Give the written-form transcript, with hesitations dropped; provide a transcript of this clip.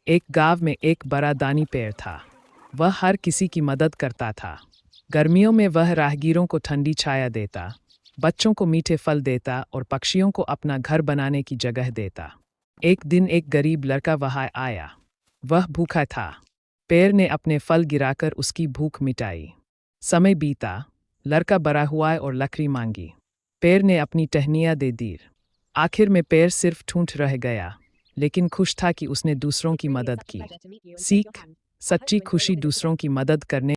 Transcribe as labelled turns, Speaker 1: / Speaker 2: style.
Speaker 1: एक गांव में एक बड़ा दानी पेड़ था। वह हर किसी की मदद करता था। गर्मियों में वह राहगीरों को ठंडी छाया देता, बच्चों को मीठे फल देता और पक्षियों को अपना घर बनाने की जगह देता। एक दिन एक गरीब लड़का वहां आया। वह भूखा था। पेड़ ने अपने फल गिराकर उसकी भूख मिटाई। समय बीता, लड़का बड़ा हुआ और लकड़ी मांगी। पेड़ ने अपनी टहनियाँ दे दी। आखिर में पेड़ सिर्फ ठूंठ रह गया, लेकिन खुश था कि उसने दूसरों की मदद की। सीख: सच्ची खुशी दूसरों की मदद करने